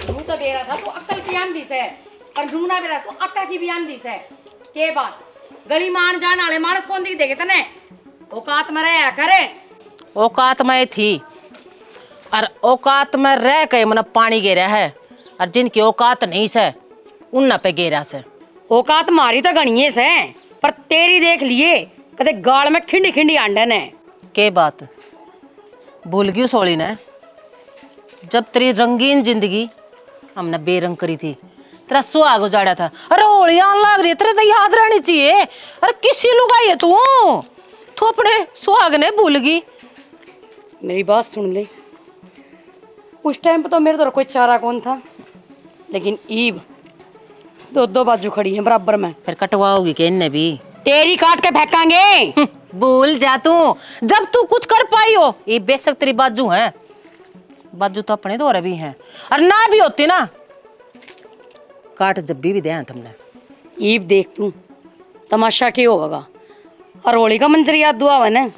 तू तो बेरा था तो अक्ल की आमदी से और रूना बेरा तो अक्का की भी आमदी से के बात गली मान जान वाले मानस कौन दी देखे तने औकात में रह करे औकात में थी और औकात में रह के मन पानी गिरा है और जिनकी औकात नहीं से उन पे गिरा से औकात मारी तो गणिये से पर तेरी देख लिए कदे गाल में खिंडी खिंडी आंडे ने के बात भूल गई सोली ने जब तेरी रंगीन जिंदगी हमने बेरंग करी थी तेरा सुहाग उजाड़ा था। अरे होलियां लग रही है तेरे तो याद रहनी चाहिए। अरे किसी लुगाई है तू अपने सुहाग ने भूल गई। मेरी बात सुन ले उस टाइम पे तो मेरे तो कोई चारा कौन था लेकिन ईब दो बाजू खड़ी है बराबर में फिर कटवाओगी कि इनने भी तेरी काट के फेंकांगे। भूल जा तू जब तू कुछ कर पाई हो ये बेशक तेरी बाजू है बाजू तो अपने दौरे भी हैं और ना भी होती ना काट जब भी दे तुमने। ईब देख तू तमाशा क्यों होगा और होली का मंजर याद दुआ है ना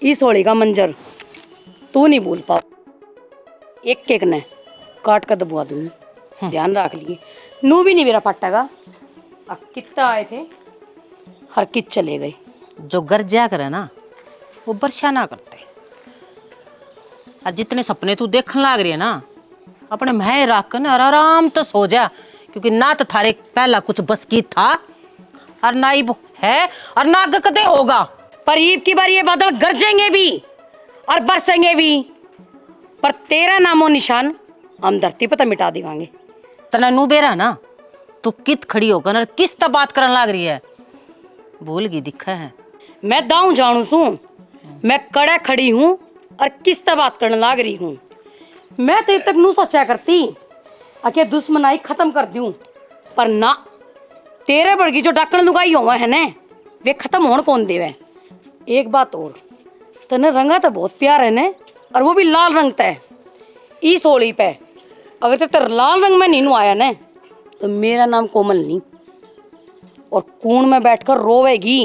इस होली का मंजर तू नहीं भूल पाओ एक एक ने काट कर दबवा दूंगी ध्यान रख लिए नू भी नहीं मेरा फटेगा। अब कितना आए थे हर कित चले गए जो गर्जा करे ना वो वर्षा ना करते और जितने सपने तू देखने लाग रही है ना अपने मैं रख कर और आराम तो सो जा क्योंकि ना तो थारे पहला कुछ बस की था और ना ही है और ना आगे कदे होगा। पर ईब की बार ये बादल गरजेंगे भी और बरसेंगे भी पर तेरा नामो निशान हम धरती पर तो मिटा देवांगे। तना नू बेरा ना तू कित खड़ी होकर और किस तरह बात करने लाग रही है भूल गई दिखा है। मैं दाऊं जानू सू मैं कड़ा खड़ी हूँ और किस तरह बात करने लाग रही हूँ। मैं तो अब तक नू सोचा करती आके दुश्मनाई खत्म कर दूं पर ना तेरे बड़गी जो डाकण लुगाई हुआ है ना वे खत्म होने कौन देवे। एक बात और तने रंगा तो बहुत प्यार है ने और वो भी लाल रंग तय इस होली पे अगर तेरे लाल रंग में नीनू आया ना तो मेरा नाम कोमल नहीं और कूण में बैठकर रोवेगी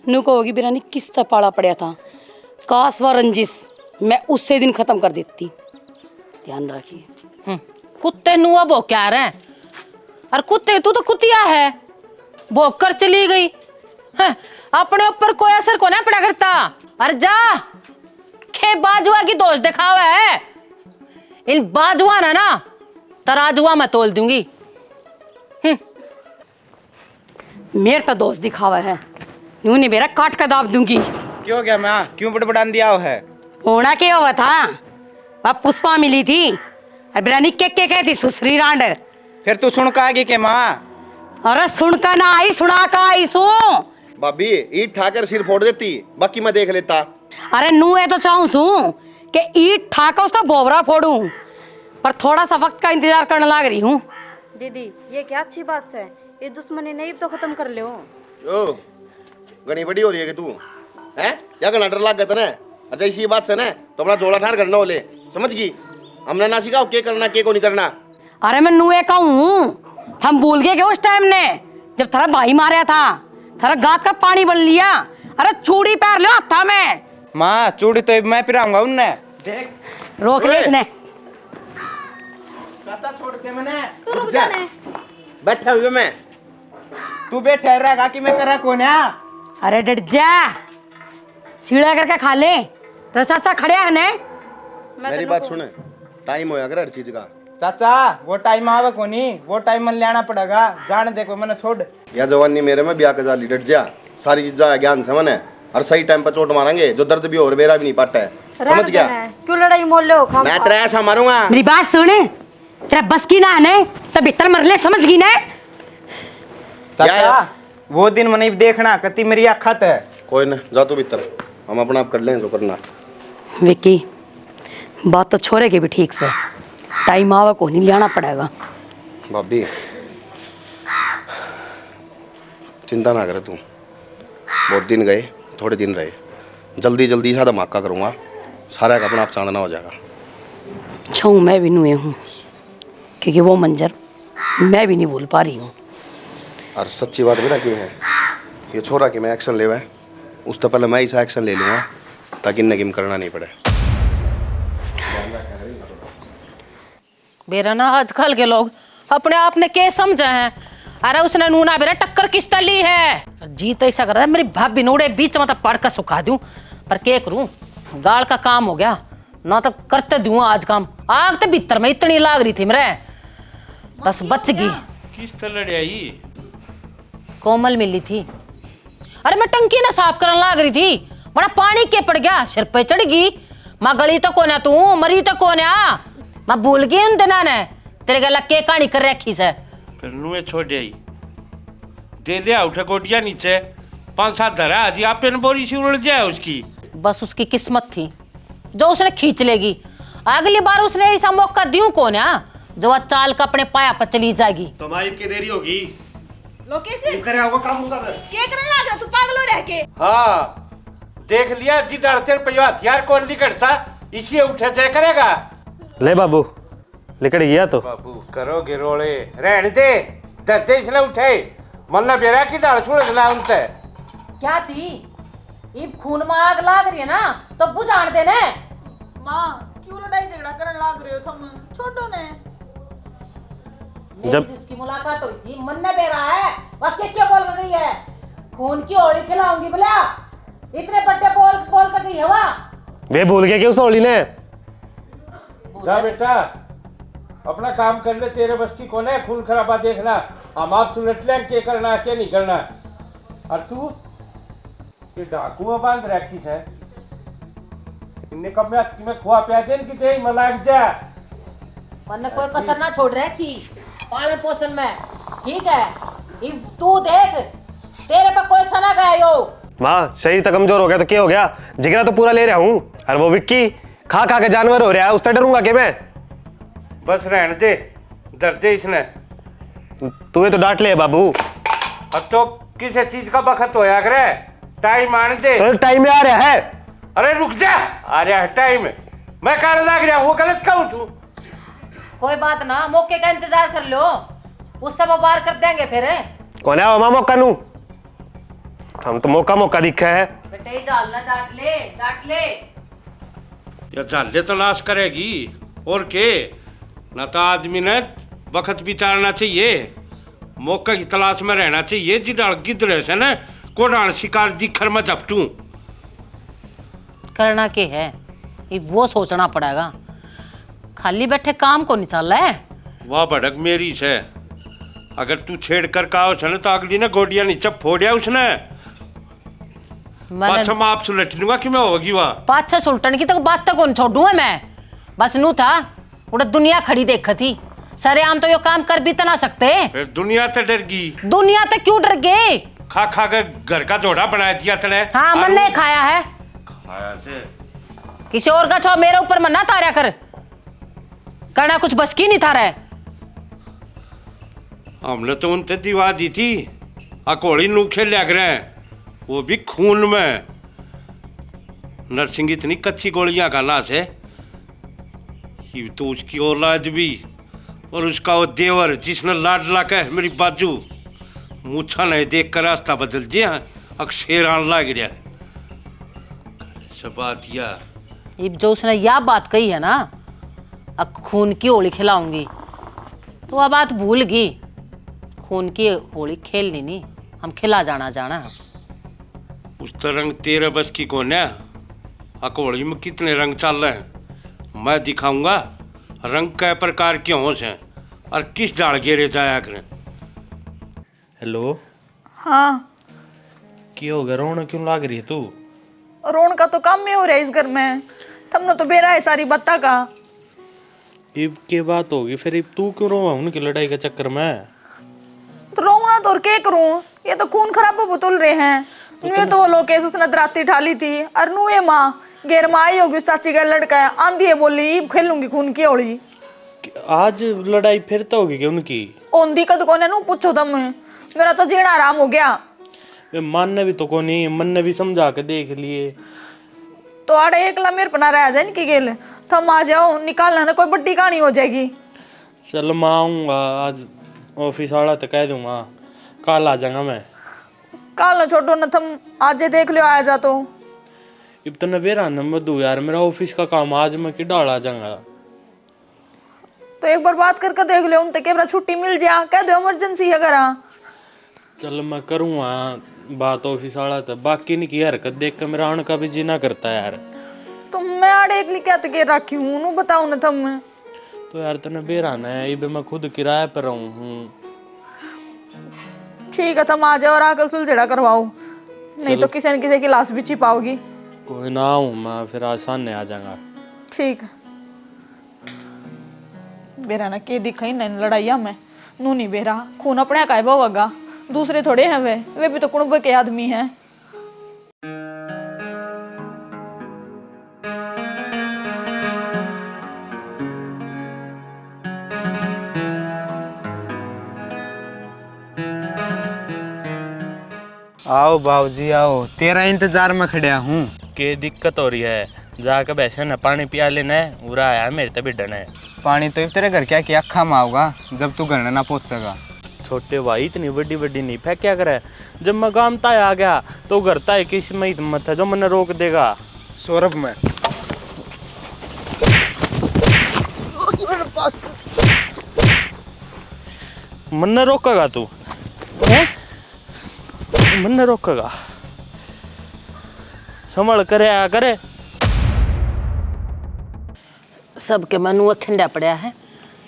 नू कहोगी बिरानी किस तरह पाला पड़ा था काश व रंजिश मैं उससे दिन खत्म कर देती। ध्यान रखिए कुत्ते नुआ भोग क्या रहे और कुत्ते तू तो कुतिया है भोग कर चली गई है अपने ऊपर कोई असर को ना पड़ा करता। अरे जा खे बाजुआ की दोष दिखावा है इन बाजुआ ना तराजुआ मैं तोल दूंगी। मेरे तो दोस्त दिखावा है यूं नहीं मेरा काट का दाब दूंगी। क्यों क्या माँ क्यों बड़बड़ान दिया है होना क्या हुआ था वह पुष्पा मिली थी और बिरानी के कहती सुश्री रांड फिर तू सुन का आगे के माँ अरे सुन का ना आई सुना का आई सो भाभी ईट ठाकर सिर फोड़ देती बाकी मैं देख लेता। अरे नू है तो चाहूं सू कि ईट ठाकर उसका बोबरा फोड़ूं पर थोड़ा सा वक्त का इंतजार करने लग रही हूँ। दीदी ये क्या अच्छी बात है ये दुश्मनी नहीं तो खत्म कर लो। ओ घनी बड़ी हो रही है कि तू हैं या घना डर लग गया तने अच्छा इसी बात से ना तो अपना जोड़ा ठार करना बोले समझ गई हमने ना सीखा के करना के को नहीं करना। अरे मैं नुए का हूँ हम भूल गए उस टाइम ने जब थारा भाई मारा था थारा गात का पानी बन लिया। अरे चूड़ी पैर लो हाथा में माँ चूड़ी तो मैं पिराऊंगा उनने देख रोक ले इसने चाचा छोड़ दे मैंने तू रुक जाने बैठा हुए मैं तू बैठा रहेगा कि मैं करा कौन है। अरे डट जा सीढ़ा करके खा ले तो चाचा खड़े है ने मेरी बात सुने टाइम होया कर हर चीज का चाचा वो टाइम आवे कोनी वो टाइम मन लेना पड़ेगा जान देखो मैंने छोड़ या जवानी मेरे में ब्याह का जाली डट जा सारी चीज जा ज्ञान से मने और सही टाइम पर चोट मारेंगे जो दर्द भी और मेरा भी नहीं पाता है समझ गया। क्यों लड़ाई मोल लो मैं तेरा ऐसा मारूंगा मेरी बात सुन तेरा बस की ना है ने तब भीतर मर ले समझ गई ने चाचा वो दिन मने देखना कति मेरी आखत है कोई ना जा तू भीतर हम अपना आप कर लें जो करना। विक्की बात तो छोरे की भी ठीक से टाइम आवा को नहीं लेना पड़ेगा। भाभी चिंता ना करे तू बहुत दिन गए थोड़े दिन रहे जल्दी जल्दी सा धमाका करूँगा सारा का अपना आप चांदना हो जाएगा। छू मैं भी नुए हूँ क्योंकि वो मंजर मैं भी नहीं भूल पा रही हूँ। और सच्ची बात मेरा क्यों है ये छोरा कि मैं एक्शन लेवा है उस तो पहले मैं ऐसा एक्शन ले लूँगा ताकि इन्हें किम करना नहीं पड़े। बेरा ना आजकल के लोग अपने आप ने के समझे हैं। अरे उसने नूना बेरा टक्कर किस तली है। जी तो ऐसा कर रहा है मेरी भाभी नूड़े बीच में तो पड़ कर सुखा दूं, पर के करूं, गाल का काम हो गया ना, तो करते दूं आज काम। आग तो भीतर में इतनी लाग रही थी मेरे, बस बच गई। किस तरह आई? कोमल मिली थी। अरे मैं टंकी ना साफ करने लाग रही थी, बड़ा पानी के पड़ गया, सिर पे चढ़ गई। मैं गली तो कोने तू मरी तो कोने, मैं भूल गई उन दिना ने तेरे गला के कहानी कर रखी से। फिर नुए छोड़ आई दे लिया उठा कोटिया नीचे 5-7 धरा आदि आप पेन बोरी सी उड़ जाए उसकी। बस उसकी किस्मत थी जो उसने खींच लेगी। अगली बार उसने ऐसा मौका दियो कौन जो वह चाल का अपने पाया पर चली जाएगी। तो माइप की देरी होगी। लोकेश करे होगा काम होगा फिर। क्या करने लग रहा तू पागल हो रह के? हाँ देख लिया जी डरते रुपया हथियार कौन निकलता इसी उठे चेक करेगा। ले बाबू लिकड़ गया तो बाबू करोगे रोले रहने दे, डरते इसने उठे मन्ना बेरा की दाल छोड़ देना उनसे। क्या थी इब खून में आग लाग रही है ना तो बुझाण देने। माँ क्यों लड़ाई झगड़ा करने लग रहे हो तुम? छोटो ने जब उसकी मुलाकात हुई थी मन ने बेरा है वह क्या बोल कर गई है, खून की होली खिलाऊंगी बोला, इतने बड़े बोल बोल कर गई है वह। वे भूल गए कि उस होली ने। जा बेटा अपना काम कर ले, तेरे बस की कौन है खून खराबा देखना। हम आप सुलट लें के करना के नहीं करना। और तू ये डाकू में बांध रखी है इन्हें कब में खुआ पिया देन की तेरी मलाक जा। मन ने कोई कसर ना छोड़ रखी पालन पोषण में, ठीक है। इब तू देख तेरे पे कोई सना गया यो। माँ शरीर तो कमजोर हो गया तो क्या हो गया, जिगरा तो पूरा ले रहा हूँ। और वो विक्की खा खा के जानवर हो रहा है, उससे डरूंगा कि मैं? बस रहने दे, दर्द दे इसने। तू तो डांट ले बाबू। अब तो किसी चीज का बखत होया करे, टाइम आने दे। तो टाइम में आ रहा है। अरे रुक जा, आ रहा है टाइम। मैं कहने लग रहा हूँ वो गलत कहूँ तू। कोई बात ना, मौके का इंतजार कर लो, उससे वो वार कर देंगे फिर। कौन है वो मौका नू? हम तो मौका मौका दिखा है। बेटे जाल ना डांट ले। या जाले तलाश करेगी और के ना, तो आदमी ने वक्त बिताना चाहिए, मौका की तलाश में रहना चाहिए। जी डाल गिद्ध से ना को डाल शिकार दिखर में झपटू करना के है ये वो सोचना पड़ेगा, खाली बैठे काम को नहीं चल रहा है। वाह भड़क मेरी से, अगर तू छेड़ कर कहा उसने तो अगली ने गोडिया नीचे फोड़िया उसने। पाछा मैं आप सुलट लूंगा कि मैं होगी वहाँ पाछा सुल्टन की तो बात तक कौन छोड़ू है मैं। बस नू था उड़ा दुनिया खड़ी देख थी, सरे आम तो यो काम कर भी तो ना सकते। फिर दुनिया तो डर गई। दुनिया तो क्यों डर गए? खा खा के घर का जोड़ा बना दिया तने। हाँ मन ने खाया है, खाया से किसी और का छो मेरे ऊपर मन ना तारा कर, करना कुछ बस की नहीं था रहा। हमने तो उनसे दिवा दी थी अकोड़ी नूखे लग रहे हैं, वो भी खून में। नरसिंह इतनी कच्ची गोलियां खाना से ये तो उसकी औलाद भी, और उसका वो देवर जिसने लाड ला के मेरी बाजू मूछा नहीं देख कर रास्ता बदल दिया, अक्षर आन लग रहा सब बात या। इब जो उसने यह बात कही है ना, अब खून की होली खिलाऊंगी, तो वह बात भूल गई। खून की होली खेलनी नहीं, हम खिला जाना। उस रंग तेरे बस की कौन है? अकोड़ी में कितने रंग चल रहे हैं, मैं दिखाऊंगा रंग कै प्रकार के होश हैं और किस डाल घेरे जाया करें। हेलो हाँ क्या हो गया, रोना क्यों लाग रही है तू? रोन का तो काम में हो रहा है इस घर में, तुमने तो बेरा है सारी बत्ता का। इब के बात होगी फिर, इब तू क्यों रोवा उनकी लड़ाई के चक्कर में? तो रोना तो और क्या करूं, ये तो खून खराब बुतुल रहे हैं। नुए तो वो लोकेश उसने दराती ठाली थी, और नुए माँ गेर माँ आई होगी, चाची का लड़का है, आंधी है बोली ईब खेलूंगी खून की होली। आज लड़ाई फिर तो होगी क्या उनकी? ओंधी का तो कौन है नू पूछो तुम, मेरा तो जीना आराम हो गया। मानने भी तो को नहीं, मन ने भी समझा के देख लिए। तो आड़े एकला मेरे पना रह जाए इनकी गेल, तुम आ जाओ, निकालना ना कोई बड्डी कहानी हो जाएगी। चल मैं आऊँगा आज, ऑफिस वाला तो कह दूंगा, कल आ जाऊंगा मैं। काल ना छोटो ना, तुम आज देख लियो आया जा तो। इब तो नबेरा नंबर दो यार, मेरा ऑफिस का काम आज मैं कि डाल आ जाऊंगा। तो एक बार बात करके देख लो उनसे के छुट्टी मिल जा, कह दो इमरजेंसी है घर। चल मैं करूँगा बात ऑफिस वाला तो, बाकी नहीं की हरकत देख कर मेरा आने का भी जीना करता है यार। तो मैं आड़े एक लिखा के रखी हूँ, नू बताओ ना तुम। तो यार तने बेराना है, इबे मैं खुद किराए पर हूँ। ठीक है, तुम आ जाओ और आकर सुलझड़ा करवाओ, नहीं तो किसी न किसी की लाश भी छिपाओगी। कोई ना हूँ मैं, फिर आसान नहीं आ जाऊंगा। ठीक है। बेरा ना के दिखाई न लड़ाइया में, नू नहीं बेरा, खून अपने का होगा, दूसरे थोड़े हैं वे भी तो कुणब के आदमी हैं। आओ बाबूजी आओ, तेरा इंतजार में खड़ा हूँ। के दिक्कत हो रही है, जाकर बैसे न पानी पिया लेना है, उरा आया मेरे तभी डन है। पानी तो तेरे घर क्या अखा में आओगा जब तू घर ना पहुंचेगा। छोटे भाई इतनी बड़ी बड़ी नहीं फेंक क्या करे, जब मैं गांव तय आ गया तो घर तय किस में हिम्मत है जो मैंने रोक देगा। सौरभ में मन रोकेगा तू है? मन रोकेगा, संभल करे आ करे। सबके मन वो ठंडा पड़ा है,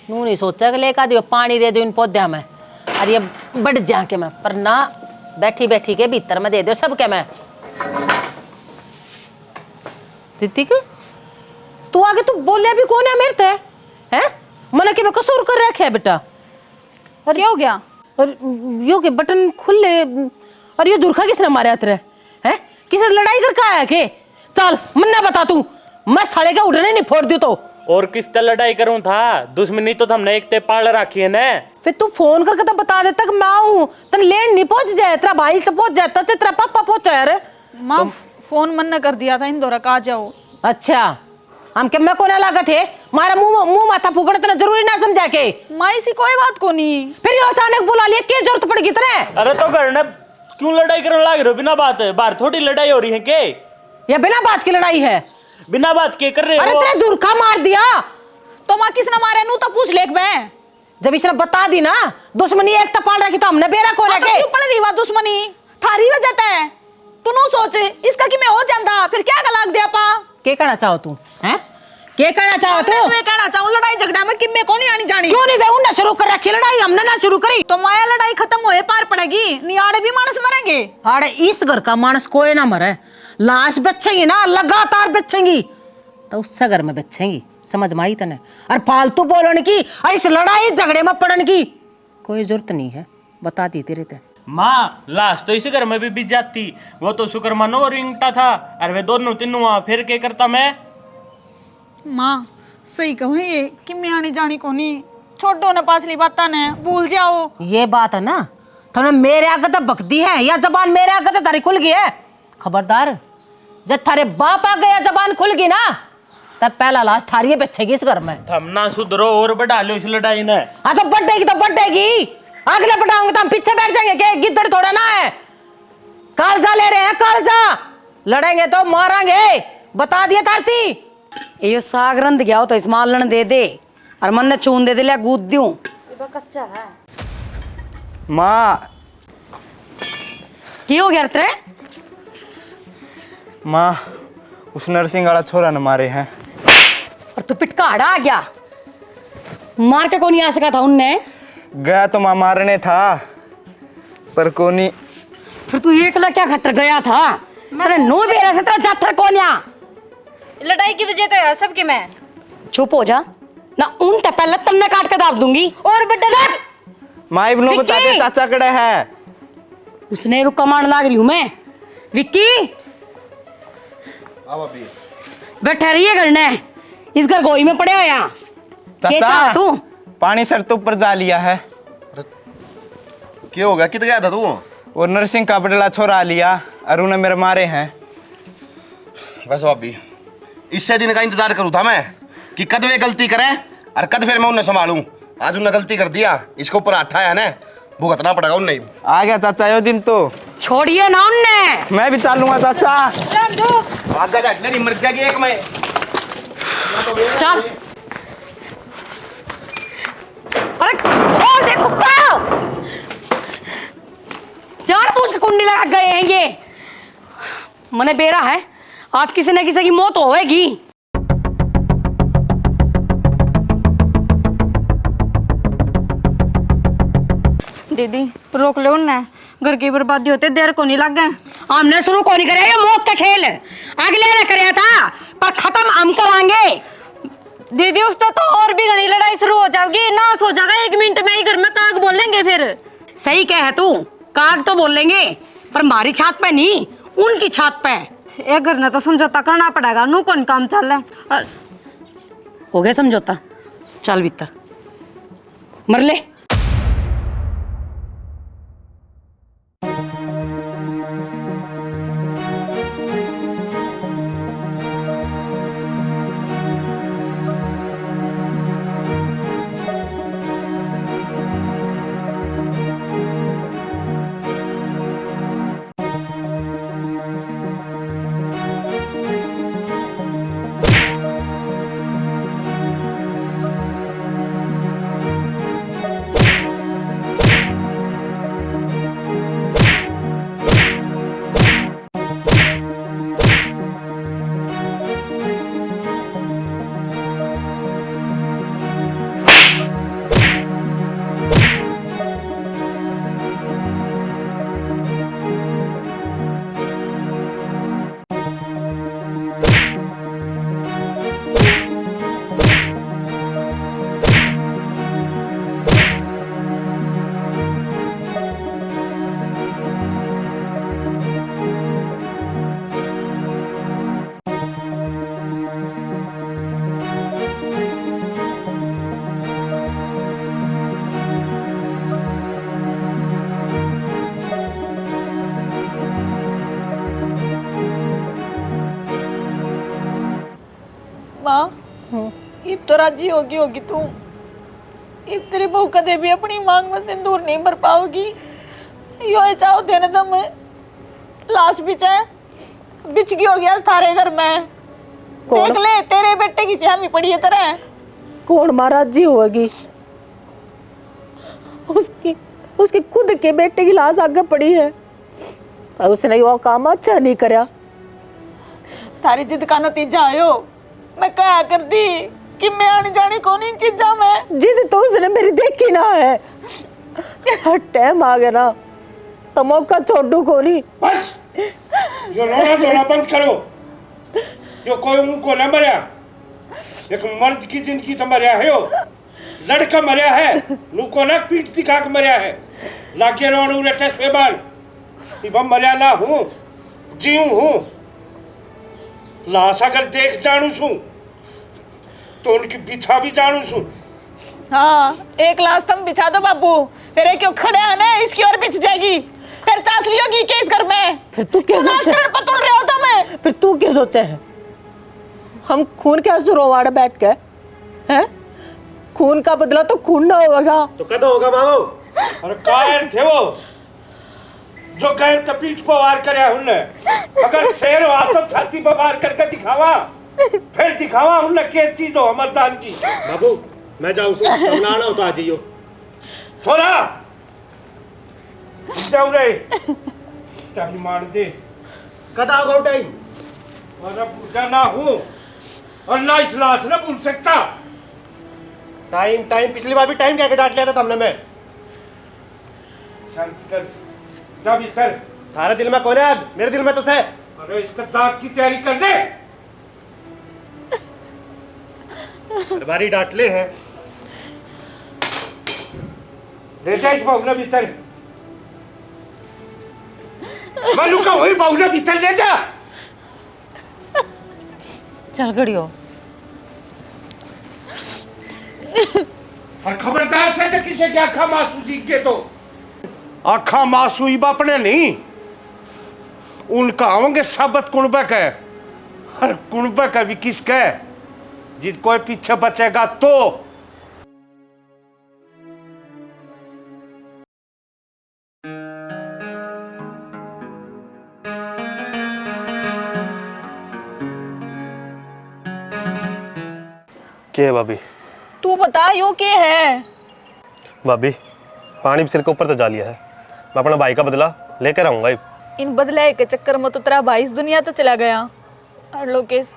नू नहीं सोचा कि लेकर दियो पानी दे दो इन पौधा में, और ये बढ़ जा के मैं, पर ना बैठी बैठी के भीतर में दे दो सबके मैं। ऋतिक तू आगे तू बोलिया भी कौन है मेरे ते हैं? मन के मैं कसूर कर रखे है बेटा। और क्या हो गया? और यो के बटन खुले, और ये जुर्खा किसने मारा तेरे हैं? किसी लड़ाई करके आया के? चल मन्ना बता तू, मैं साले के उड़ने नहीं फोड़ दी तो। और किस तरह लड़ाई करूं था, दुश्मनी तो हमने एक ते पाल रखी है ना। फिर तू फोन करके तो बता देता कि मैं आऊं, तन लेन नहीं पहुंच जाए, तेरा भाई से पहुंच जाता, तेरा पापा पहुंच जाए। अरे माँ फोन मन्ना कर दिया था इंदौरा का आ जाओ। अच्छा हम के मैं कोना लागत है, मारा मुंह माथा फूकना तेरा जरूरी ना समझा के। माँ इसी कोई बात को नहीं, फिर ये अचानक बुला लिया, क्या जरूरत पड़ गई तेरे? अरे तो घर ने क्यों लड़ाई करने लग रहे हो बिना बात है? बाहर थोड़ी लड़ाई हो रही है के? ये बिना बात की लड़ाई है? बिना बात के कर रहे अरे हो? तेरे जुर्खा मार दिया तो माँ किसने मारे नू तो पूछ ले मैं। जब इसने बता दी ना दुश्मनी एक तपाल रखी तो हमने बेरा को तो रखे। क्यों पड़ रही बात दुश्मनी थारी वजह है, तू नो सोच इसका कि मैं हो जाता फिर क्या गलाग दिया पा। के कहना चाहो तू हैं? के कहना चाहो तू? मैं कहना चाहूं लड़ाई झगड़ा में कि मैं कौन आनी जानी। क्यों नहीं दे उन्हें शुरू कर रखी लड़ाई, हमने ना शुरू करी तो माया लड़ाई खत्म होए पार पड़ेगी, नियाड़े भी मानस मरेंगे। अरे इस घर का मानस कोई ना मरे, लाश बचेगी ना लगातार बचेगी तो उससे घर में बचेगी, समझ में आई तने? और फालतू बोलने की, इस लड़ाई झगड़े में पड़ने की कोई जरूरत नहीं है, बता दी तेरे ते। माँ लाश तो इसी घर में भी बीत जाती, वो तो शुक्र मानो और रिंगटा था, अरे वे दोनों तीनों फिर क्या करता मैं? माँ सही कहूँ ये कि मैं आनी जानी को नहीं, छोड़ो ना पाछली बात ने भूल जाओ। ये बात है ना, तुमने मेरे आगे तो बकदी है या जबान मेरे आगे तो तारी खुल गई है? खबरदार, जब थारे बाप आ गया जबान खुल गई ना तब पहला लाश थारी बचेगी इस घर में। हम ना सुधरो और बढ़ा लो इस लड़ाई ने। हाँ तो बढ़ेगी तो बढ़ेगी, अगले बढ़ाऊंगे तो हम पीछे बैठ जाएंगे क्या? गिद्दड़ थोड़ा ना है, कालजा ले रहे हैं कालजा, लड़ेंगे तो मारेंगे, बता दिया तारती। ये साग रंध गया हो तो इस मालन दे दे, और मन ने चून दे दे लिया गूद दूं। कच्चा है। माँ की हो गया तेरे? माँ उस नरसिंह वाला छोरा ने मारे हैं। और तू पिटकाड़ा आ गया, मार के कौन आ सका था उनने? गया तो माँ मारने था पर कोनी। फिर तू एकला क्या खतर गया था? अरे नो बेरा से तेरा जातर कौन या? लड़ाई की वजह तो है सबके मैं। चुप हो जा ना, उन ते पहले तन्ने काट के दाब दूंगी। और बड़ा माँ इब्नो बता दे चाचा कड़े है। उसने रुका मान लाग रही हूं मैं। विक्की अब अभी बैठा रहिए करने, इस घर गोई में पड़े हो यहाँ। चाचा तू पानी सर तो ऊपर जा लिया है। क्या हो गया, किधर गया था तू? वो नरसिंह का बड़ला छोरा आ लिया और उन्हें मेरे मारे हैं। वैसे भाभी इससे दिन का इंतजार करूँ था मैं कि कद वे गलती करे और कद फिर मैं उन्हें संभालूं। आज उन्हें गलती कर दिया, इसको ऊपर आठा है ना, भुगतना पड़ेगा उन्हें। आ गया चाचा यो दिन तो छोड़िए ना उन्ने। मैं भी चालूंगा चाचा। आगे जा, मेरी मर जाएगी एक में। चल खोल दे कुत्ता। जानबूझ के कुंडी लगा गए हैं ये। मने बेरा है, आज किसी न किसी की मौत होएगी। दीदी रोक लो ना, घर की बर्बादी होते देर को नहीं लग गए। हमने शुरू को नहीं करे, ये मौत का खेल अगले ने कराया था, पर खत्म हम कराएंगे। दीदी उस तो और भी घनी लड़ाई शुरू हो जाएगी, नाश हो जाएगा 1 मिनट में ही। घर में काग बोलेंगे फिर। सही कह है तू, काग तो बोल लेंगे पर हमारी छात पे नहीं, उनकी छात पे। एक घर ने तो समझौता करना पड़ेगा, नू कौन काम चल रहा है। हो गया समझौता, चल भीतर मर ले। माँ इब तो राजी होगी तू। इब तेरी बहू कदे भी अपनी मांग में सिंदूर नहीं भर पाओगी। यो चाहो देने दम लाश बिच गई होगी आज थारे घर में। देख ले तेरे बेटे की हामी पड़ी है तरह। कौन महाराज जी होगी? उसकी खुद के बेटे की लाश आगे पड़ी है और उसने वो काम अच्छा नहीं करया। थारी जिद का नतीजा आयो। मैं क्या कर दी कि मैं आने जाने कौन इन चीजा में। जिद तो उसने मेरी देखी ना है। हर टाइम आ गया ना तो मौका छोड़ू को नहीं। बस जो रोना धोना बंद करो। जो कोई उनको न मरिया, एक मर्द की जिंदगी तो मरिया है। लड़का मरिया है, नुको ना पीठ दिखा के मरिया है। लागे रोणू रटे स्वेबान इब मरिया ना हूँ, जीव हूँ। लाश अगर देख जानू छू तो उनकी बिछा भी जानू छू। हाँ एक लाश तुम बिछा दो बाबू, फिर क्यों खड़े हैं ना इसकी और बिछ जाएगी। फिर चास लियोगी केस घर में। फिर तू क्या सोचा? पतुल रहे हो तुम्हें। फिर तू क्या सोचा है? हम खून के आंसू रोवाड़े बैठ के हैं? खून का बदला तो खून ना होगा तो कद होगा मामू। अरे कायर थे वो जो गैर तपीठ पर वार करया उनने। अगर शेर हो तो छाती पर वार करके दिखावा, फिर दिखावा उनने के चीज हो अमरदान की। बाबू मैं जाऊँ सो बनाना हो तो आ जाइयो। थोड़ा जाऊ रे चाही मान दे। कद आओगे टाइम? और पूजा ना हूँ और ना इस लाश ना भूल सकता। टाइम पिछली बार भी टाइम कह के डांट लिया था तुमने। मैं शांति कर, जा भीतर। थारे दिल में कौन है आग? मेरे दिल में तो से। अरे इसका दाग की तैयारी कर ले। हर बारी डांट ले हैं। ले जा इस बाबू भीतर। मालूम का वही बाबू भीतर ले जा। चल गड़ियो। और खबरदार से किसी की आँखा मासू दिख के तो आँखा मासू ही बापने नहीं, उनका होंगे साबत कुणबक है। और कुणबक अभी किसका है? जिस कोई पीछे बचेगा तो। क्या है भाभी? तू बता यो के है? भाभी पानी सिर के ऊपर तो जा लिया है। मैं अपना भाई का बदला लेकर आऊंगा। इन बदले के चक्कर में तो तेरा भाई इस दुनिया तो चला गया। और लोकेश,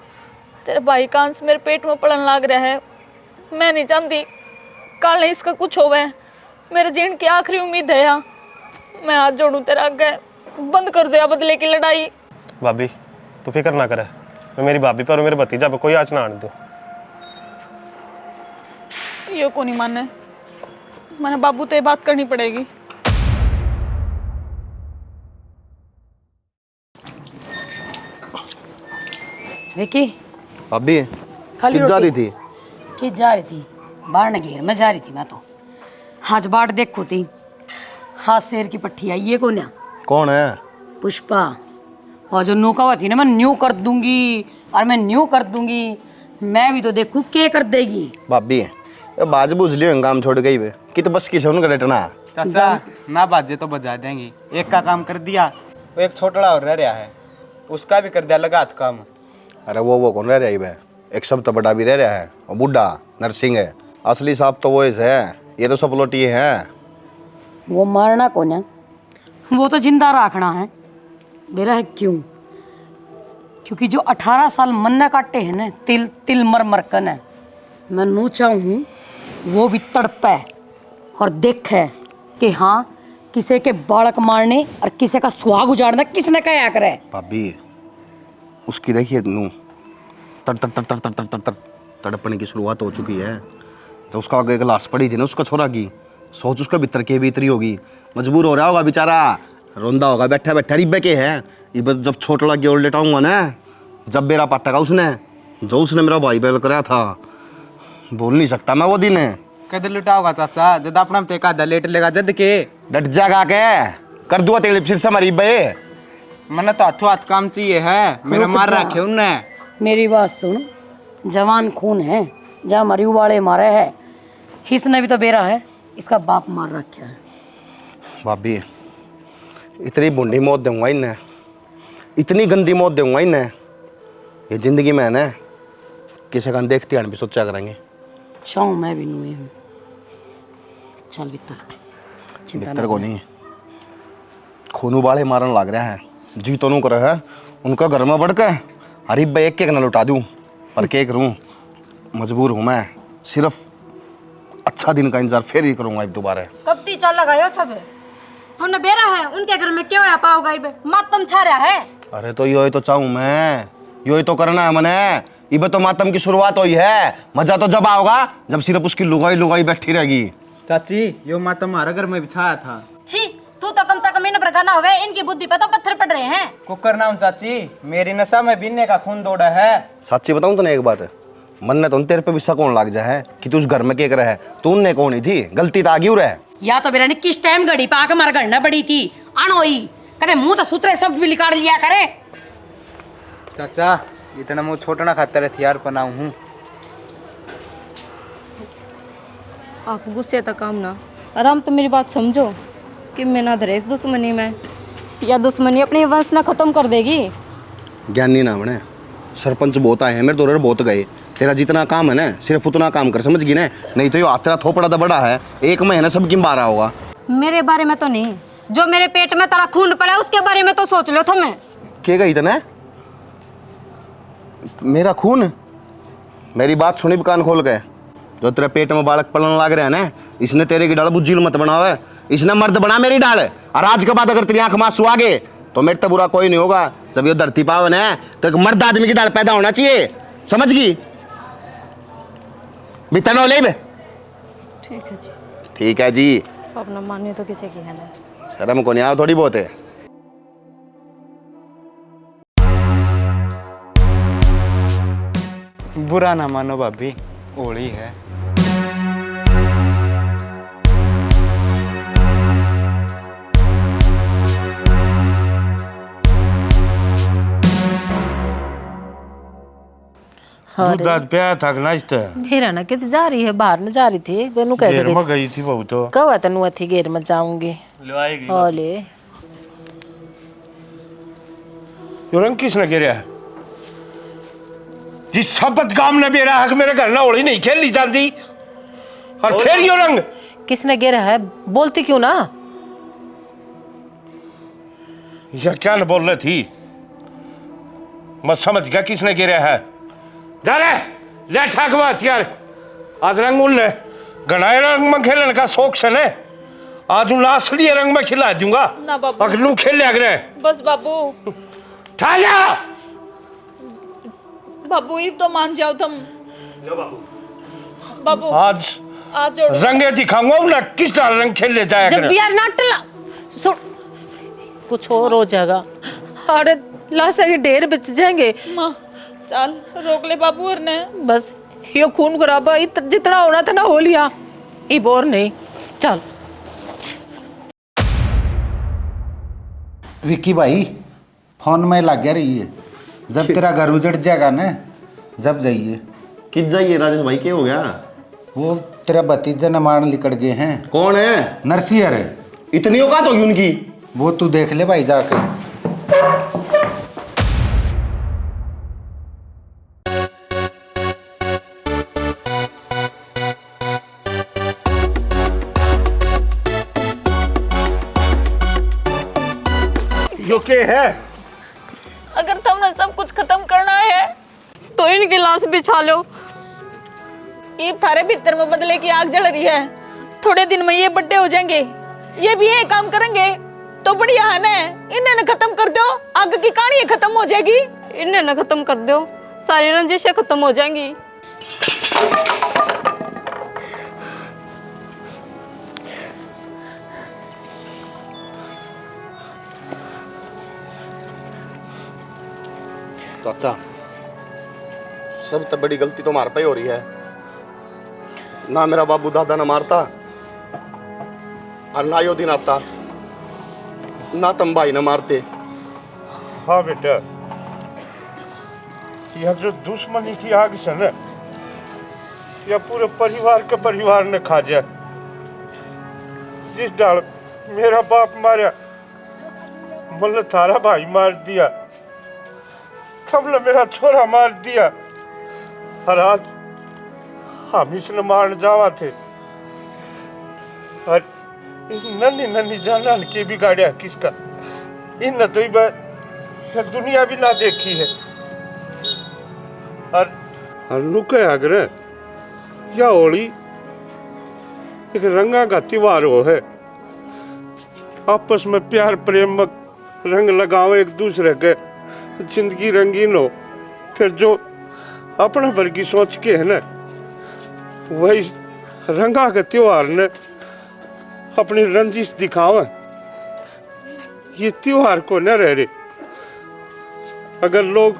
तेरे भाई का अंश मेरे पेट में पड़न लग रहा है। मैं नहीं जानती कल नहीं इसका कुछ होवे। मेरे जीवन की आखिरी उम्मीद है यहाँ। मैं हाथ जोड़ूं तेरा आगे, बंद कर दो या बदले की लड़ाई। भाभी तू फिक्र ना करे, मैं मेरी भाभी पर और मेरे भतीजा पर कोई आँच ना आने दूँ। ये को नहीं माने, मैंने बाबू तो ये बात करनी पड़ेगी। विकी भाभी खाली किस जा रही रोटी? थी? कि जा रही थी बाहर न घेर में जा रही थी मैं तो। आज बाट देखो थी, हाथ शेर की पट्टी आई। ये कौन है? कौन है? पुष्पा। और जो नौका हुआ थी ना, मैं न्यू कर दूंगी और मैं न्यू कर दूंगी। मैं भी तो देखूं क्या कर देगी। भाभी ये बाज बुझ लियो काम छोड़ गई वे कि तो बस किसे उनका डटना। चाचा ना बाजे तो बजा देंगी। एक का काम कर दिया, वो एक छोटा और रह रहा है, उसका भी कर दिया लगा हाथ काम। अरे वो कौन रह रहा है? एक सब तो बड़ा भी रह रहा है, और बुढ़ा नरसिंह है। असली साहब तो वो इस है, ये तो सब लोटी है। वो मारना कौन है? वो तो जिंदा रखना है। मेरा है क्यों? क्योंकि जो 18 साल मन्ना काटे हैं ना, तिल तिल मर मर कन है, मैं नू चाहूँ वो भी तड़पे और देखे कि हाँ किसी के बालक मारने और किसी का सुहाग उजाड़ना किसने कहा करे। भाभी उसकी देखिए नू तड़ तड़ तड़ तड़ तड़ तड़ तड़ तड़पने की शुरुआत हो चुकी है। तो उसका आगे एक लाश पड़ी थी ना उसका छोरा की, सोच उसका भीतर के भीतरी होगी। मजबूर हो रहा होगा बेचारा, रोंदा होगा बैठा बैठा। रिब्बे के है ये जब छोटा लगे और लेटाऊंगा ना, जब मेरा पटका उसने जो उसने मेरा भाई बैल कराया था, बोल नहीं सकता मैं वो दिन। कद लुटाओगा चाचा? जद अपना ते का लेट लेगा जद के डट जागा के कर दूंगा तेरे फिर से मरी बे। मैंने तो हाथों हाथ काम चाहिए है, मेरा मार रखे उनने। मेरी बात सुन, जवान खून है, जहाँ मरी वाले मारे है। इसने भी तो बेरा है, इसका बाप मार रखा है। भाभी इतनी बुंडी मौत दूंगा इन्हें, इतनी गंदी मौत दूंगा इन्हें, ये जिंदगी में है ना किसी का देखते हैं भी सोचा करेंगे। चाहूँ मैं भी नहीं हूँ। चल चिंता भीतर को नहीं खूनू वाले मारन लग रहा है, जी तो नू करे है उनका घर में बढ़ के अरे भाई एक ना लुटा दूँ, पर क्या करूँ, मजबूर हूँ मैं। सिर्फ अच्छा दिन का इंतजार फिर ही करूँगा दोबारा। कब ती चल लगायो सब हमने बेरा है उनके घर में क्यों आ पाओगा? इबे मातम छा रहा है। अरे तो यो ही तो चाहूँ मैं, यो ही तो करना है मैंने। इबे तो मातम की शुरुआत हुई है, मजा तो जब आओगा जब सिर्फ उसकी लुगाई लुगाई बैठी रहेगी। चाची यो मातम हमारा घर में बिछाया था। छी तू तो कम तक इन प्रकार ना होवे, इनकी बुद्धि पे तो पत्थर पड़ रहे हैं। कुकर नाम चाची, मेरी नशा में बीने का खून दौड़ा है। सच्ची बताऊं तो एक बात, मन ने तो तेरे पे भी शक होने लग जाए कि तू उस घर में क्या कर रहा है। तू उनने कौन ही थी, गलती तो आगी रहे। या तो बेरा ने किस टाइम घड़ी पा के मार गढ़ना बड़ी थी अनोई करे मुंह तो सूत्रे सब भी निकाल लिया करे। चाचा इतना मुँह छोटना खातर हथियार बनाऊ हूँ। आप गुस्से तक काम ना आराम तो मेरी बात समझो कि मैं ना धरे इस दुश्मनी में, या दुश्मनी अपने वंश ना खत्म कर देगी। ज्ञानी ना बने, सरपंच बहुत आए हैं मेरे दौरे बहुत गए। तेरा जितना काम है ना सिर्फ उतना काम कर, समझ गई ना? नहीं तो ये तेरा थोपड़ा तो बड़ा है, एक महीना सब किम बारह होगा। मेरे बारे में तो नहीं, जो मेरे पेट में तेरा खून पड़ा है उसके बारे में तो सोच लो तुम्हें। क्या गई इतना मेरा खून? मेरी बात सुनी कान खोल के, जो तेरे पेट में बालक पलन लग रहा है ना, इसने तेरे की डाल बुज्जिल मत बनावे, इसने मर्द बना मेरी डाल। और आज के बाद अगर तेरी आंख मांसू आगे तो मेरे तो बुरा कोई नहीं होगा। जब ये धरती पावन है तो एक मर्द आदमी की डाल पैदा होना चाहिए, समझ गई? बितना ले बे। ठीक है जी। ठीक है जी, अपना मानिए तो किसी की है ना। शर्म को नहीं आओ थोड़ी बहुत है। बुरा ना मानो भाभी, होली है। दूध दाद पिया था कि नाश्ता? मेरा ना कित जा रही है, बाहर न जा रही थी। बेनू कह घेर में गई थी बहुत। तो कब है तनु अथी घेर में जाऊंगी। ले आएगी। ओले यो रंग किसने गिरा? जिस सबत काम ने बेरा हक मेरे घर ना होली नहीं खेली जाती। और फिर यो रंग किसने गिरा है, बोलती क्यों ना? यह क्या न बोल रही थी? मैं समझ गया किसने गिरा है। जा रे, ले ठाक बात यार। आज रंग उनने गनाए रंग में खेलने का शौक से ने, आज उन असली रंग में खिला दूंगा। ना बाबू। अगलू खेल अगले बस बाबू। ठा जा बाबू ये तो मान जाओ तुम। बाबू आज जोड़ो। रंगे दिखाऊंगा ना किस तरह रंग खेल ले जाए। जब यार नाटला सुन, कुछ और हो जाएगा। अरे लाशा के ढेर बच जाएंगे। माँ चल रोक ले बाबू और ने। बस यो खून खराबा जितना होना था ना हो लिया, ये बोर नहीं। चल विक्की भाई फोन में लग गया रही है, जब तेरा घर उजड़ जाएगा ना जब जाइए। किस जाइए राजेश भाई, क्या हो गया? वो तेरा भतीजा न मारने निकल गए हैं। कौन है? नरसिंह है। इतनी औकात होगी उनकी? वो तू देख ले भाई जाके। यो के है? अगर तुमने सब कुछ खत्म करना है तो इनकी लाश बिछा लो। ये थारे भीतर में बदले की आग जल रही है। थोड़े दिन में ये बड्डे हो जाएंगे, ये भी ये काम करेंगे तो बढ़िया है ना। इन्हें न खत्म कर दो, आग की कहानी खत्म हो जाएगी। इन्हें न खत्म कर दो, सारी रंजिशें खत्म हो जाएंगी। चाचा सब बड़ी गलती तो मार पे हो रही है ना। मेरा बाबू दादा न मारता और ना यो दिन आता, ना तुम भाई न मारते। हाँ बेटा, यह जो दुश्मनी की आग से न, यह पूरे परिवार के परिवार ने खा जाए। जिस डाल मेरा बाप मारा, मतलब थारा भाई मार दिया, सबने मेरा छोरा मार दिया, और आज हम इसने मारने जावा थे। और इस नन्ही नन्ही जान के बिगाड़िया किसका? इन तो यह दुनिया भी ना देखी है। और लुके अगर या होली एक रंगा का त्योहार हो है, आपस में प्यार प्रेम में रंग लगाओ एक दूसरे के, जिंदगी रंगीन हो। फिर जो अपने भर की सोच के है ना, वही रंगा के त्योहार ने अपनी रंजिश दिखावे। ये त्योहार को न रह रहे। अगर लोग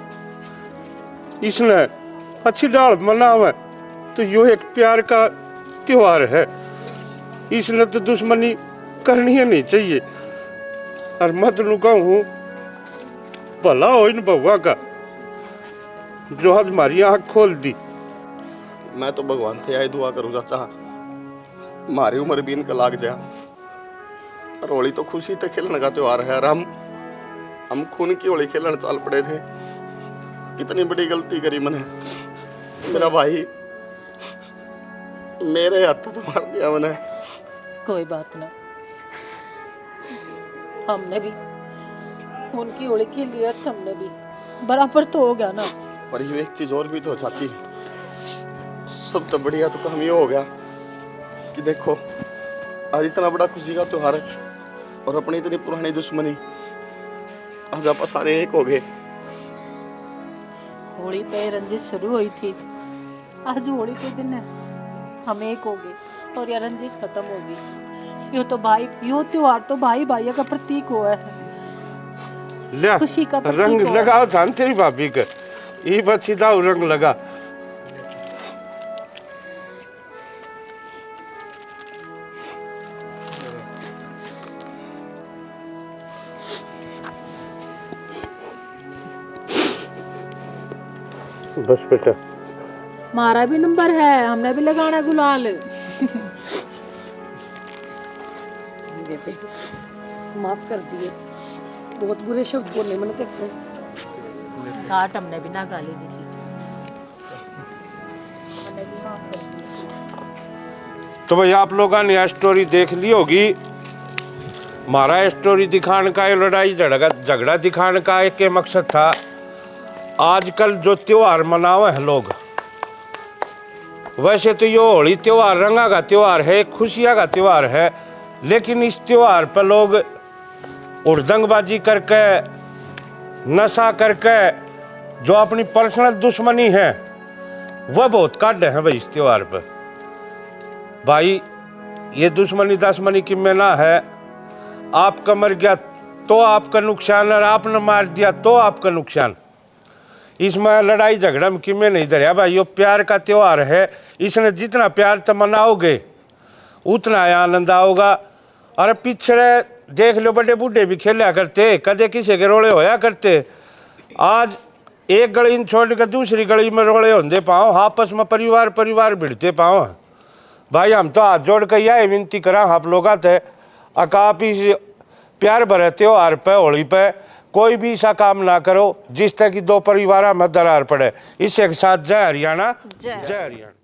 इसने अच्छी डाल मनावे तो यो एक प्यार का त्योहार है। इसने तो दुश्मनी करनी ही नहीं चाहिए। और मत नु कहूँ भला हो इन बउआ का जो आज हमारी आँख खोल दी। मैं तो भगवान से यही दुआ करूँ चाचा, हमारी उम्र भी इनका लाग जा। और होली तो खुशी से खेलने का त्योहार है, और हम खून की होली खेलने चल पड़े थे। कितनी बड़ी गलती करी मैंने। मेरा भाई मेरे हाथ तो मार दिया मैंने। कोई बात नहीं, हमने भी उनकी होली के लिए हमने भी बराबर तो हो गया ना। पर ये एक चीज और भी तो चाची, सब तो बढ़िया तो हम ये हो गया कि देखो आज इतना बड़ा खुशी का त्योहार है और अपनी इतनी पुरानी दुश्मनी आज आप सारे एक हो गए। होली पे रंजिश शुरू हुई थी, आज होली के दिन है हम एक हो गए और ये रंजिश खत्म होगी। यो तो भाई, यो त्योहार तो भाई भाई का प्रतीक हुआ है, ले खुशी का प्रतीक रंग हुआ है। लगा जान तेरी भाभी के ये बच्ची दाऊ रंग लगा। बस बेटा, हमारा भी नंबर है, हमने भी लगाना गुलाल। बेटे माफ कर दिए, बहुत बुरे शब्द बोले मैंने तेरे को। घाट हमने भी ना गाली जीजी। तो भाई आप लोगों ने यह स्टोरी देख ली होगी। हमारा स्टोरी दिखाने का, ये लड़ाई झगड़ा दिखाने का एक ही मकसद था। आजकल जो त्योहार मनावे हैं लोग, वैसे तो ये होली त्योहार रंगा का त्योहार है, खुशियाँ का त्योहार है, लेकिन इस त्योहार पर लोग उड़दंगबाजी करके, नशा करके, जो अपनी पर्सनल दुश्मनी है वह बहुत काटे हैं भाई इस त्योहार पर। भाई ये दुश्मनी दशमनी की में ना है, आपका मर गया तो आपका नुकसान और आपने मार दिया तो आपका नुकसान। इसमें लड़ाई झगड़ा में किमें नहीं धरिया भाई, ये प्यार का त्योहार है। इसने जितना प्यार तो मनाओगे उतना आनंद आओगा। अरे पिछड़े देख लो, बड़े बूढ़े भी खेला करते, कदे किसी के रोड़े होया करते। आज एक गली छोड़ कर दूसरी गली में रोड़े होंदे पाओ, आपस में परिवार भिड़ते पाओ। भाई हम तो हाथ जोड़ कर यह विनती करा आप लोग आप इस प्यार भरे त्योहार पे, होली पे कोई भी ऐसा काम ना करो जिससे कि दो परिवार में दरार पड़े। इसके साथ जय हरियाणा, जय हरियाणा।